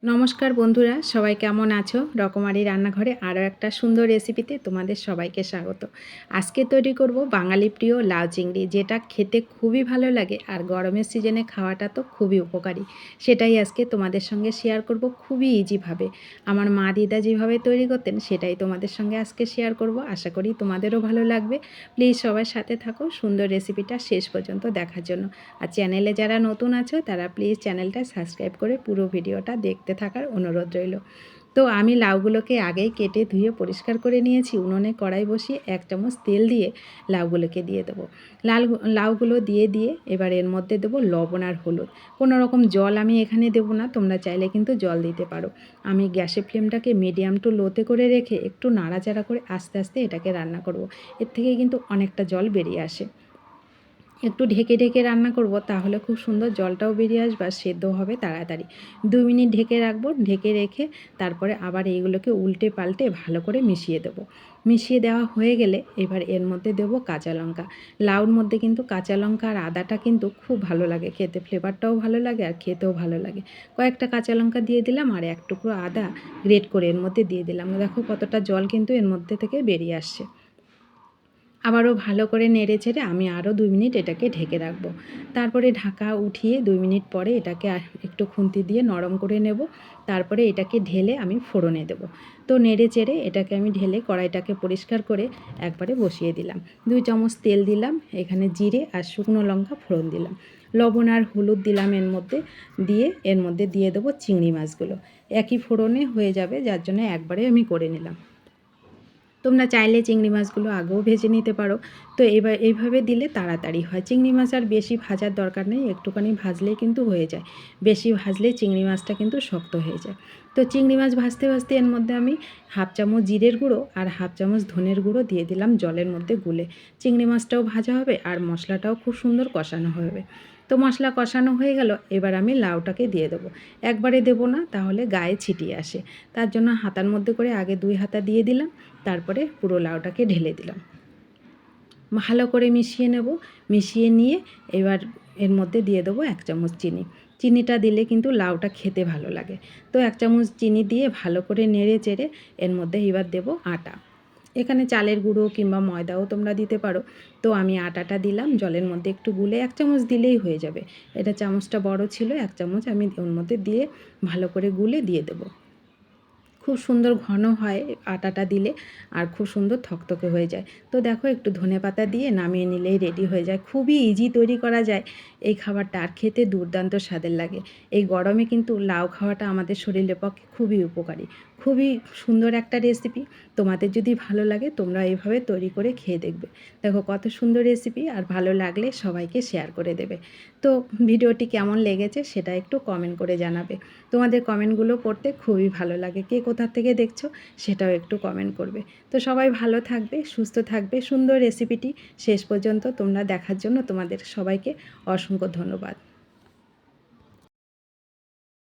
নমস্কার বন্ধুরা, সবাই কেমন আছো? রকমারি রান্নাঘরে আরও একটা সুন্দর রেসিপিতে তোমাদের সবাইকে স্বাগত। আজকে তৈরি করব বাঙালি প্রিয় লাউ চিংড়ি, যেটা খেতে খুবই ভালো লাগে আর গরমের সিজনে খাওয়াটা তো খুবই উপকারী। সেটাই আজকে তোমাদের সঙ্গে শেয়ার করব খুবই ইজিভাবে। আমার মা দিদা যেভাবে তৈরি করতেন সেটাই তোমাদের সঙ্গে আজকে শেয়ার করব। আশা করি তোমাদেরও ভালো লাগবে। প্লিজ সবার সাথে থাকো সুন্দর রেসিপিটা শেষ পর্যন্ত দেখার জন্য। আর চ্যানেলে যারা নতুন আছো তারা প্লিজ চ্যানেলটা সাবস্ক্রাইব করে পুরো ভিডিওটা দেখতে থাকার অনুরোধ রইল। তো আমি লাউগুলোকে আগেই কেটে ধুয়ে পরিষ্কার করে নিয়েছি। উনুনে কড়াই বসিয়ে 1 চামচ তেল দিয়ে লাউগুলোকে দিয়ে দেবো। লাউগুলো দিয়ে এবার এর মধ্যে দেবো লবণ আর হলুদ। কোনো রকম জল আমি এখানে দেবো না, তোমরা চাইলে কিন্তু জল দিতে পারো। আমি গ্যাসের ফ্লেমটাকে মিডিয়াম টু লোতে করে রেখে একটু নাড়াচাড়া করে আস্তে আস্তে এটাকে রান্না করব। এর থেকে কিন্তু অনেকটা জল বেরিয়ে আসে। একটু ঢেকে ঢেকে রান্না করব, তাহলে খুব সুন্দর জলটাও বেরিয়ে আসবে আর সেদ্ধ হবে তাড়াতাড়ি। 2 মিনিট ঢেকে রাখবো। ঢেকে রেখে তারপরে আবার এইগুলোকে উল্টে পাল্টে ভালো করে মিশিয়ে দেবো। মিশিয়ে দেওয়া হয়ে গেলে এবার এর মধ্যে দেবো কাঁচা লঙ্কা। লাউর মধ্যে কিন্তু কাঁচা লঙ্কা আর আদাটা কিন্তু খুব ভালো লাগে খেতে, ফ্লেভারটাও ভালো লাগে আর খেতেও ভালো লাগে। কয়েকটা কাঁচা লঙ্কা দিয়ে দিলাম আর 1 টুকরো আদা গ্রেট করে এর মধ্যে দিয়ে দিলাম। দেখো কতটা জল কিন্তু এর মধ্যে থেকে বেরিয়ে আসছে। আবারও ভালো করে নেড়ে চেড়ে আমি আরও 2 মিনিট এটাকে ঢেকে রাখবো। তারপরে ঢাকা উঠিয়ে 2 মিনিট পরে এটাকে একটু খুন্তি দিয়ে নরম করে নেব। তারপরে এটাকে ঢেলে আমি ফোড়নে দেবো। তো নেড়ে চেড়ে এটাকে আমি ঢেলে কড়াইটাকে পরিষ্কার করে একবারে বসিয়ে দিলাম। 2 চামচ তেল দিলাম, এখানে জিরে আর শুকনো লঙ্কা ফোড়ন দিলাম। লবণ আর হলুদ দিলাম এর মধ্যে, দিয়ে এর মধ্যে দিয়ে দেবো চিংড়ি মাছগুলো। একই ফোড়নে হয়ে যাবে, যার জন্য একবারে আমি করে নিলাম। তোমরা চাইলে চিংড়ি মাছগুলো আগেও ভেজে নিতে পারো। তো এবার এইভাবে দিলে তাড়াতাড়ি হয়। চিংড়ি মাছ আর বেশি ভাজার দরকার নেই, একটুখানি ভাজলেই কিন্তু হয়ে যায়। বেশি ভাজলে চিংড়ি মাছটা কিন্তু শক্ত হয়ে যায়। তো চিংড়ি মাছ ভাজতে ভাজতে এর মধ্যে আমি 1/2 চামচ জিরের গুঁড়ো আর 1/2 চামচ ধনের গুঁড়ো দিয়ে দিলাম জলের মধ্যে গুলে। চিংড়ি মাছটাও ভাজা হবে আর মশলাটাও খুব সুন্দর কষানো হবে। তো মশলা কষানো হয়ে গেল, এবার আমি লাউটাকে দিয়ে দেবো। একবারে দেবো না, তাহলে গায়ে ছিটিয়ে আসে। তার জন্য হাতার মধ্যে করে আগে 2 হাতা দিয়ে দিলাম, তারপরে পুরো লাউটাকে ঢেলে দিলাম। ভালো করে মিশিয়ে নেব। মিশিয়ে নিয়ে এবার এর মধ্যে দিয়ে দেবো 1 চামচ চিনি। চিনিটা দিলে কিন্তু লাউটা খেতে ভালো লাগে। তো 1 চামচ চিনি দিয়ে ভালো করে নেড়ে চেড়ে এর মধ্যে এবার দেবো আটা। এখানে চালের গুঁড়ো কিংবা ময়দাও তোমরা দিতে পারো। তো আমি আটাটা দিলাম জলের মধ্যে একটু গুলে, 1 চামচ দিলেই হয়ে যাবে। এটা চামচটা বড় ছিল, 1 চামচ আমি ওর মধ্যে দিয়ে ভালো করে গুলে দিয়ে দেবো। খুব সুন্দর ঘন হয় আটাটা দিলে, আর খুব সুন্দর থকথকে হয়ে যায়। তো দেখো একটু ধনেপাতা দিয়ে নামিয়ে নিলেই রেডি হয়ে যায়। খুবই ইজি তৈরি করা যায় এই খাবারটা, আর খেতে দুর্দান্ত স্বাদের লাগে। এই গরমে কিন্তু লাউ খাওয়াটা আমাদের শরীরের পক্ষে খুবই উপকারী। খুবই সুন্দর একটা রেসিপি। তোমাদের যদি ভালো লাগে তোমরা এইভাবে তৈরি করে খেয়ে দেখবে। দেখো কত সুন্দর রেসিপি, আর ভালো লাগলে সবাইকে শেয়ার করে দেবে। তো ভিডিওটি কেমন লেগেছে সেটা একটু কমেন্ট করে জানাবে। তোমাদের কমেন্টগুলো পড়তে খুবই ভালো লাগে। কে কোথা থেকে দেখছো সেটাও একটু কমেন্ট করবে। তো সবাই ভালো থাকবে, সুস্থ থাকবে। সুন্দর রেসিপিটি শেষ পর্যন্ত তোমরা দেখার জন্য তোমাদের সবাইকে অসংখ্য ধন্যবাদ।